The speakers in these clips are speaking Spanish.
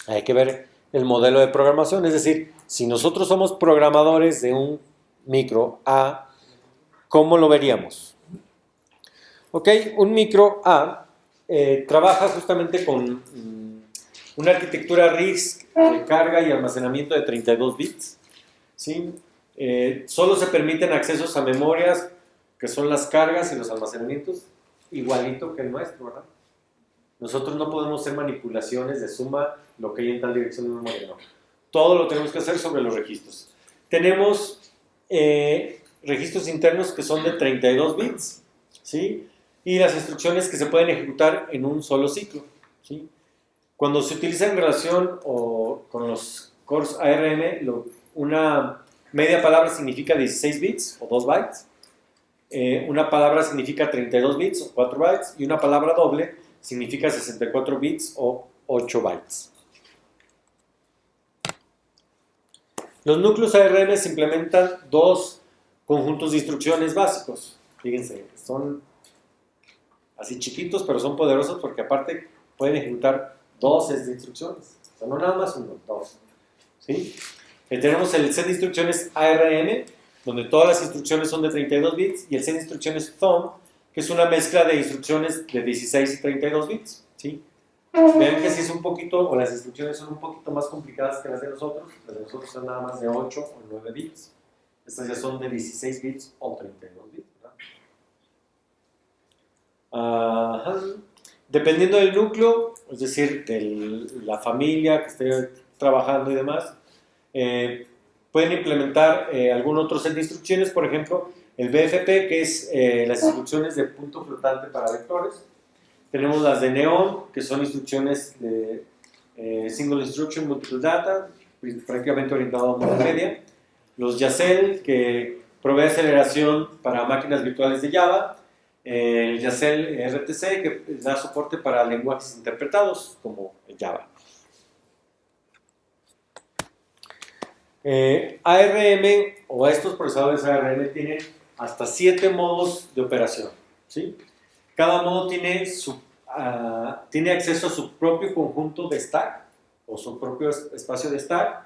Hay que ver el modelo de programación, es decir, si nosotros somos programadores de un micro A, ¿cómo lo veríamos? Ok, un micro A trabaja justamente con una arquitectura RISC de carga y almacenamiento de 32 bits. ¿Sí? Solo se permiten accesos a memorias, que son las cargas y los almacenamientos, igualito que el nuestro, ¿verdad? Nosotros no podemos hacer manipulaciones de suma, lo que hay en tal dirección de memoria, no. Todo lo tenemos que hacer sobre los registros. Tenemos registros internos que son de 32 bits, ¿sí? Y las instrucciones que se pueden ejecutar en un solo ciclo, ¿sí? Cuando se utiliza en relación con los cores ARM, una media palabra significa 16 bits o 2 bytes, una palabra significa 32 bits o 4 bytes, y una palabra doble significa 64 bits o 8 bytes. Los núcleos ARM se implementan dos conjuntos de instrucciones básicos. Fíjense, son así chiquitos, pero son poderosos porque aparte pueden ejecutar 12 de instrucciones. O sea, no nada más uno, dos. ¿Sí? Tenemos el set de instrucciones ARM, donde todas las instrucciones son de 32 bits, y el set de instrucciones Thumb, que es una mezcla de instrucciones de 16 y 32 bits. ¿Sí? Vean que si es un poquito, o las instrucciones son un poquito más complicadas que las de nosotros. Las de nosotros son nada más de 8 o 9 bits. Estas ya son de 16 bits o 32 bits. ¿Verdad? Dependiendo del núcleo, es decir, de la familia que esté trabajando y demás, pueden implementar algún otro set de instrucciones, por ejemplo, el BFP, que es las instrucciones de punto flotante para vectores. Tenemos las de Neon, que son instrucciones de Single Instruction Multiple Data, prácticamente orientado a multimedia. Los Yacel, que provee aceleración para máquinas virtuales de Java. El Yacel RTC, que da soporte para lenguajes interpretados, como Java. ARM, o estos procesadores ARM, tienen hasta 7 modos de operación. ¿Sí? Cada modo tiene acceso a su propio conjunto de stack, o su propio espacio de stack,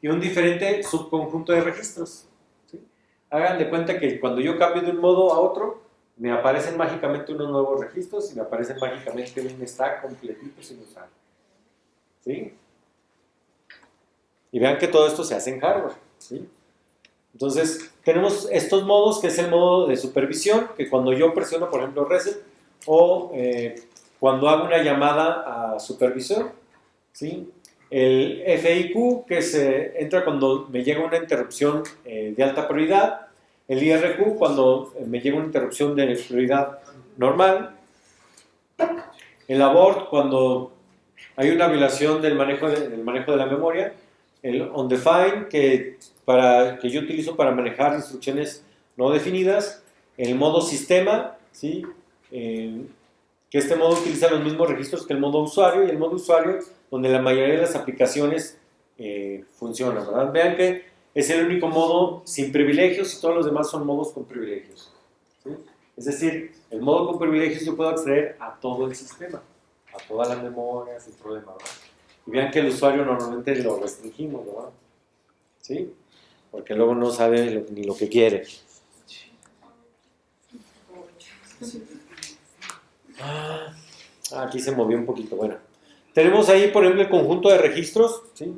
y un diferente subconjunto de registros. ¿Sí? Hagan de cuenta que cuando yo cambio de un modo a otro, me aparecen mágicamente unos nuevos registros y me aparecen mágicamente un stack completito sin usar. ¿Sí? Y vean que todo esto se hace en hardware. ¿Sí? Entonces, tenemos estos modos, que es el modo de supervisión, que cuando yo presiono, por ejemplo, reset, o cuando hago una llamada a supervisor, ¿sí? El FIQ, que entra cuando me llega una interrupción de alta prioridad, el IRQ cuando me llega una interrupción de prioridad normal, el abort cuando hay una violación del manejo de la memoria, el onDefine que yo utilizo para manejar instrucciones no definidas, el modo sistema, ¿sí? Que este modo utiliza los mismos registros que el modo usuario, y el modo usuario donde la mayoría de las aplicaciones funcionan, ¿verdad? Vean que es el único modo sin privilegios y todos los demás son modos con privilegios. ¿Sí? Es decir, el modo con privilegios yo puedo acceder a todo el sistema, a todas las memorias, sin problema, ¿verdad? Y vean que el usuario normalmente lo restringimos, ¿verdad? ¿Sí? Porque luego no sabe ni lo que quiere. Aquí se movió un poquito. Bueno, tenemos ahí, por ejemplo, el conjunto de registros. ¿Sí?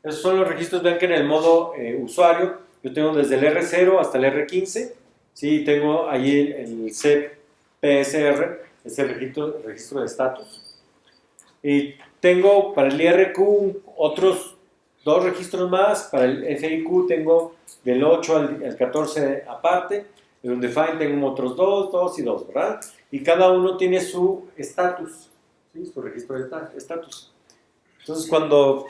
Esos son los registros. Vean que en el modo usuario yo tengo desde el R0 hasta el R15. ¿Sí? Tengo ahí el CPSR, es el registro de estatus. Y tengo para el IRQ otros 2 registros más. Para el FIQ tengo del 8 al 14 aparte. En el Define tengo otros 2, 2 y 2, ¿verdad? Y cada uno tiene su estatus, ¿sí? Su registro de estatus. Entonces, cuando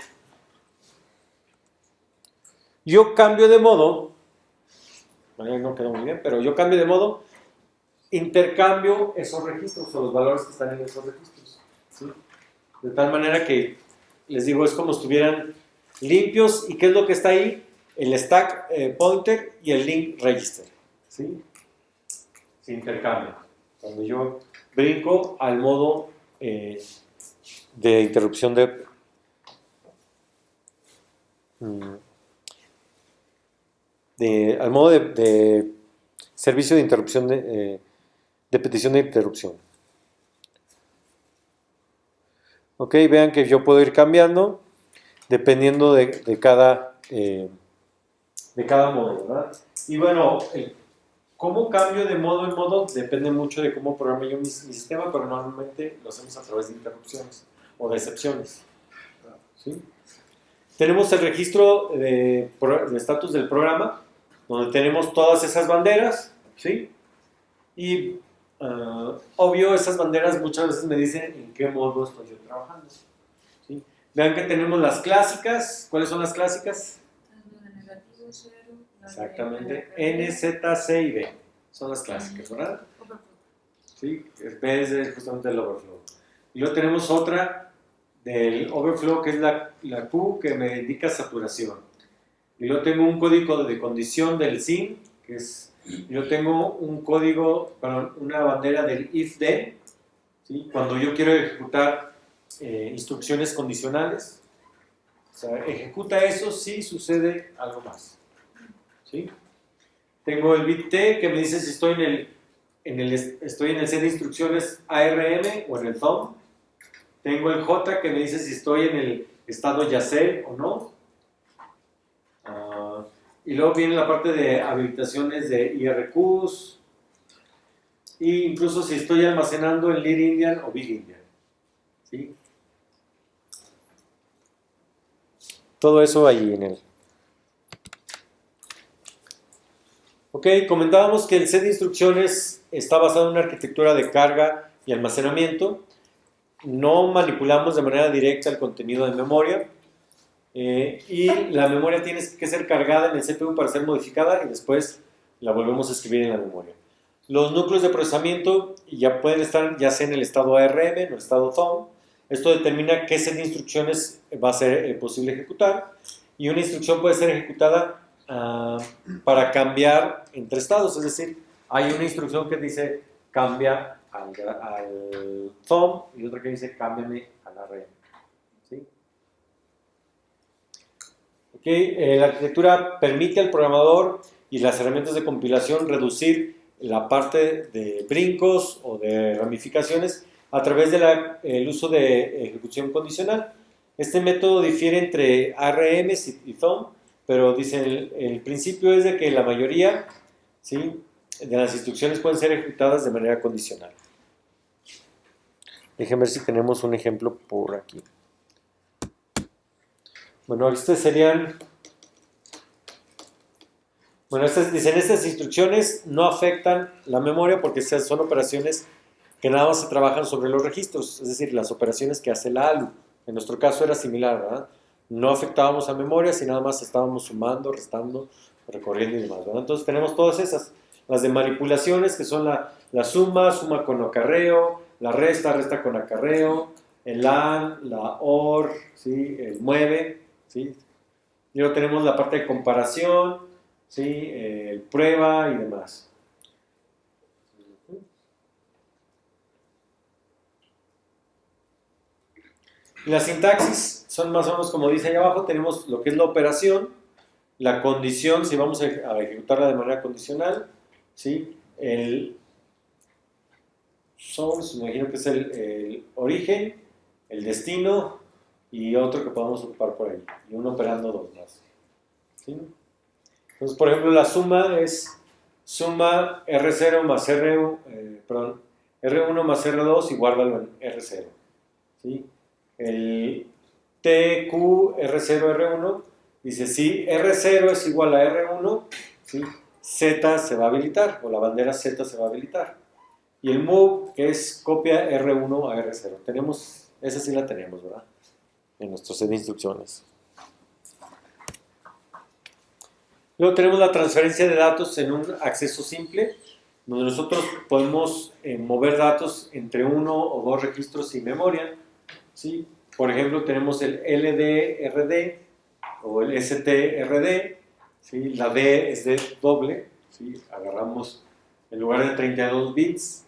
yo cambio de modo, no quedó muy bien, pero yo cambio de modo, intercambio esos registros o los valores que están en esos registros. ¿Sí? De tal manera que, les digo, es como si estuvieran limpios. ¿Y qué es lo que está ahí? El stack pointer y el link register. ¿Sí? Se intercambian. Cuando yo brinco al modo de interrupción al modo de servicio de interrupción de petición de interrupción. Ok, vean que yo puedo ir cambiando dependiendo de cada modo, ¿verdad? Y bueno, cómo cambio de modo en modo depende mucho de cómo programe yo mi sistema, pero normalmente lo hacemos a través de interrupciones o de excepciones. ¿Sí? Tenemos el registro de estatus del programa, donde tenemos todas esas banderas, ¿sí? Y obvio, esas banderas muchas veces me dicen en qué modo estoy yo trabajando, ¿sí? Vean que tenemos las clásicas. ¿Cuáles son las clásicas? Negativo, 0, exactamente, N, Z, C y B son las clásicas, ¿verdad? ¿Sí? B es justamente el overflow. Y luego tenemos otra del overflow, que es la Q, que me indica saturación. Y luego tengo un código de condición del SIN, que es, yo tengo un código, una bandera del if-then, ¿sí? Cuando yo quiero ejecutar instrucciones condicionales, o sea, ejecuta eso si sucede algo más, ¿sí? Tengo el bit T, que me dice si estoy en el set de instrucciones ARM o en el thumb. Tengo el J, que me dice si estoy en el estado yacer o no. Y luego viene la parte de habilitaciones de IRQs. E incluso si estoy almacenando en Little Endian o Big Endian, ¿sí? Todo eso ahí en él. Ok, comentábamos que el set de instrucciones está basado en una arquitectura de carga y almacenamiento. No manipulamos de manera directa el contenido de memoria, y la memoria tiene que ser cargada en el CPU para ser modificada y después la volvemos a escribir en la memoria. Los núcleos de procesamiento ya pueden estar ya sea en el estado ARM o en el estado thumb. Esto determina qué set de instrucciones va a ser posible ejecutar, y una instrucción puede ser ejecutada para cambiar entre estados, es decir, hay una instrucción que dice cambia al thumb y otra que dice cámbiame al ARM, ¿sí? Okay, la arquitectura permite al programador y las herramientas de compilación reducir la parte de brincos o de ramificaciones a través del uso de ejecución condicional. Este método difiere entre ARM y thumb, pero dice el principio es de que la mayoría, ¿sí?, de las instrucciones pueden ser ejecutadas de manera condicional. Déjenme ver si tenemos un ejemplo por aquí. Bueno, estas serían... Bueno, dicen, estas instrucciones no afectan la memoria porque son operaciones que nada más se trabajan sobre los registros, es decir, las operaciones que hace la ALU. En nuestro caso era similar, ¿verdad? No afectábamos a memoria, sino nada más estábamos sumando, restando, recorriendo y demás, ¿verdad? Entonces tenemos todas esas. Las de manipulaciones, que son la suma, suma con acarreo, la resta, resta con acarreo, el AND, la OR, ¿sí?, el mueve, ¿sí? Y luego tenemos la parte de comparación, ¿sí?, el prueba y demás. Y la sintaxis son más o menos como dice ahí abajo. Tenemos lo que es la operación, la condición, si vamos a ejecutarla de manera condicional, ¿sí?, el source, me imagino que es el origen, el destino y otro que podamos ocupar por ahí, y uno operando dos más, ¿sí? Entonces, por ejemplo, la suma es suma R0 más R1 más R2 y guárdalo en R0, ¿sí? El TQ R0 R1 dice si R0 es igual a R1, ¿sí?, Z se va a habilitar, o la bandera Z se va a habilitar. Y el move, que es copia R1 a R0. Esa sí la tenemos, ¿verdad?, en nuestro set de instrucciones. Luego tenemos la transferencia de datos en un acceso simple, donde nosotros podemos mover datos entre uno o dos registros sin memoria, ¿sí? Por ejemplo, tenemos el LDRD o el STRD, ¿sí? La D es de doble, ¿sí? Agarramos, en lugar de 32 bits,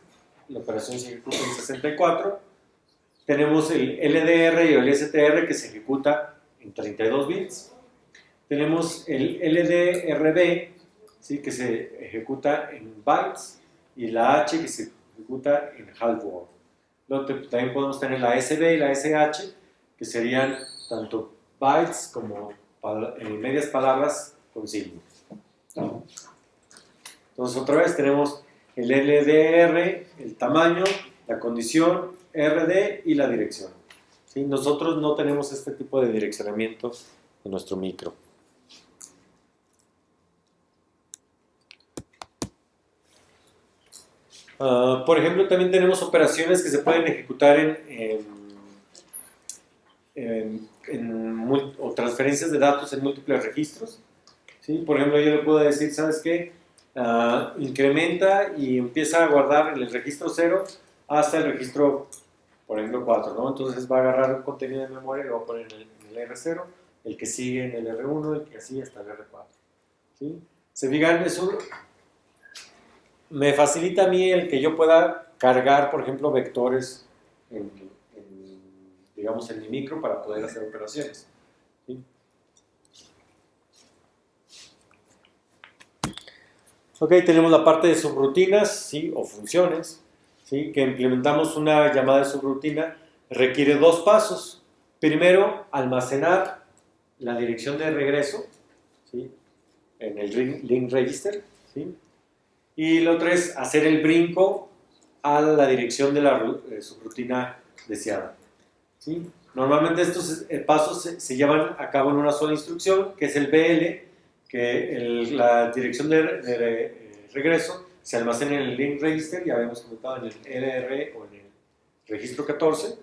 la operación se ejecuta en 64. Tenemos el LDR y el STR que se ejecuta en 32 bits. tenemos el LDRB, ¿sí? Que se ejecuta en bytes, y la H que se ejecuta en half word. Luego también podemos tener la SB y la SH, que serían tanto bytes como medias palabras con signos. Entonces otra vez tenemos el LDR, el tamaño, la condición, RD y la dirección. ¿Sí? Nosotros no tenemos este tipo de direccionamiento en nuestro micro. Por ejemplo, también tenemos operaciones que se pueden ejecutar o transferencias de datos en múltiples registros. ¿Sí? Por ejemplo, yo le puedo decir, ¿sabes qué? Incrementa y empieza a guardar en el registro 0 hasta el registro, por ejemplo, 4, ¿no? Entonces va a agarrar un contenido de memoria y lo va a poner en el R0, el que sigue en el R1, el que sigue hasta el R4. ¿Sí? Se fijan, eso me facilita a mí el que yo pueda cargar, por ejemplo, vectores digamos, en mi micro para poder hacer operaciones. ¿Sí? Ok, tenemos la parte de subrutinas, ¿sí? O funciones, ¿sí? Que implementamos una llamada de subrutina, requiere dos pasos. Primero, almacenar la dirección de regreso, ¿sí? En el link register, ¿sí? Y lo otro es hacer el brinco a la dirección de la subrutina deseada, ¿sí? Normalmente estos pasos se llevan a cabo en una sola instrucción, que es el BL, que la dirección de regreso se almacena en el link register, ya habíamos comentado, en el LR o en el registro 14,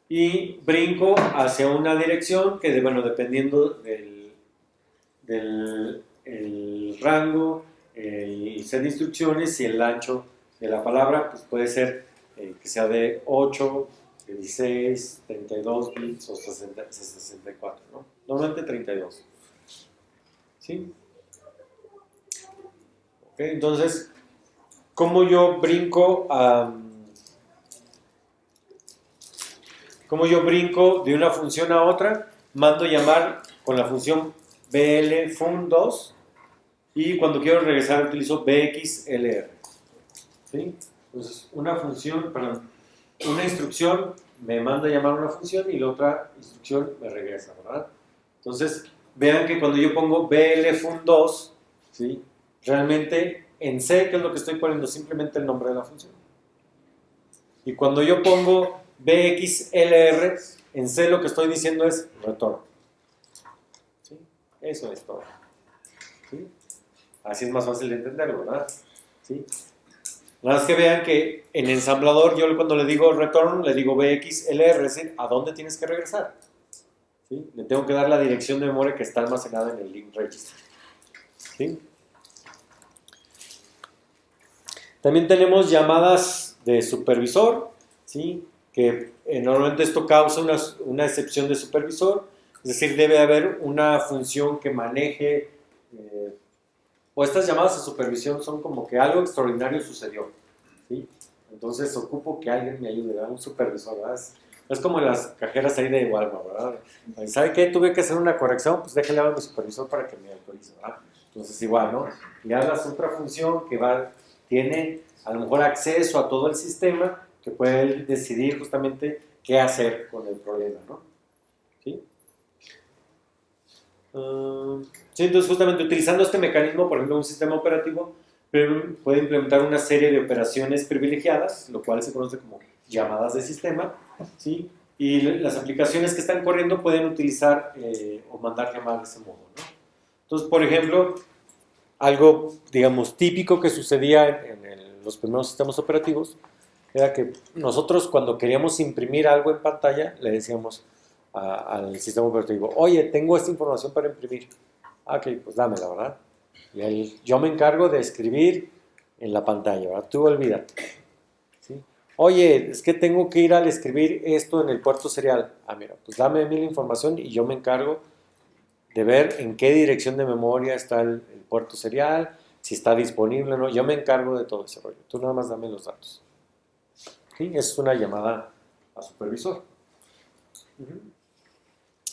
y brinco hacia una dirección que, bueno, dependiendo del rango, el set de instrucciones y el ancho de la palabra, pues puede ser que sea de 8, 16, 32 bits o 64, ¿no? Normalmente 32. ¿Sí? Okay, entonces, ¿cómo yo brinco de una función a otra? Mando llamar con la función blfun2 y cuando quiero regresar utilizo bxlr. ¿Sí? Entonces, una instrucción me manda a llamar una función y la otra instrucción me regresa, ¿verdad? Entonces, vean que cuando yo pongo blfun2, ¿sí? Realmente en C, ¿qué es lo que estoy poniendo? Simplemente el nombre de la función. Y cuando yo pongo bxlr, en C lo que estoy diciendo es return. ¿Sí? Eso es todo. ¿Sí? Así es más fácil de entenderlo, ¿verdad? ¿Sí? Nada más que vean que en ensamblador yo cuando le digo return, le digo bxlr, es decir, ¿a dónde tienes que regresar? ¿Sí? Le tengo que dar la dirección de memoria que está almacenada en el link register. ¿Sí? También tenemos llamadas de supervisor, ¿sí? Que normalmente esto causa una excepción de supervisor, es decir, debe haber una función que maneje, o estas llamadas de supervisión son como que algo extraordinario sucedió, ¿sí? Entonces ocupo que alguien me ayude, ¿verdad? Un supervisor, ¿verdad? Es como las cajeras ahí de Walmart, ¿verdad? ¿Sabe qué? Tuve que hacer una corrección, pues déjale a mi supervisor para que me autorice, ¿verdad? Entonces igual, ¿no? Le hablas otra función que tiene a lo mejor acceso a todo el sistema, que puede decidir justamente qué hacer con el problema, ¿no? ¿Sí? Sí, entonces justamente utilizando este mecanismo, por ejemplo, un sistema operativo puede implementar una serie de operaciones privilegiadas, lo cual se conoce como llamadas de sistema, ¿sí? Y las aplicaciones que están corriendo pueden utilizar o mandar llamadas de ese modo, ¿no? Entonces, por ejemplo, algo, digamos, típico que sucedía en los primeros sistemas operativos era que nosotros cuando queríamos imprimir algo en pantalla le decíamos al sistema operativo, oye, tengo esta información para imprimir. Ok, pues dámela, ¿verdad? Y yo me encargo de escribir en la pantalla, ¿verdad? Tú olvídate. ¿Sí? Oye, es que tengo que ir al escribir esto en el puerto serial. Ah, mira, pues dame a mí la información y yo me encargo de ver en qué dirección de memoria está el puerto serial, si está disponible o no. Yo me encargo de todo ese rollo. Tú nada más dame los datos. ¿Sí? Es una llamada a supervisor.